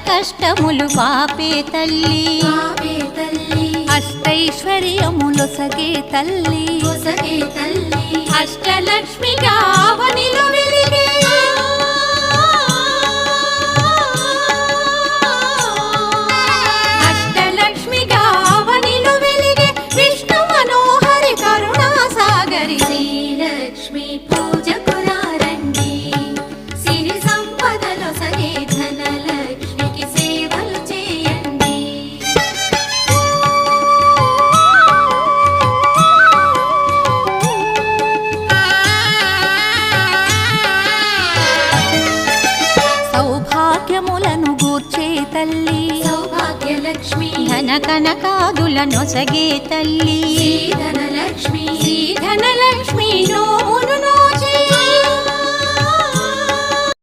కష్టములు పాపే తల్లి అష్టైశ్వర్యములొసగే తల్లి అష్టలక్ష్మిగా అవనిలో వెలిగే అష్టలక్ష్మిగా అవనిలో వెలిగే విష్ణు మనోహరి కరుణా సాగరి శ్రీలక్ష్మి పూజకురారండి సిరి సంపదలో సగే ధనలక్ష్మికి సేవలు చేయండి. సౌభాగ్యములను గూర్చే తల్లి సౌభాగ్యలక్ష్మి ధన కనకాదుల నొసగే తల్లి ధనలక్ష్మి ధనలక్ష్మి నో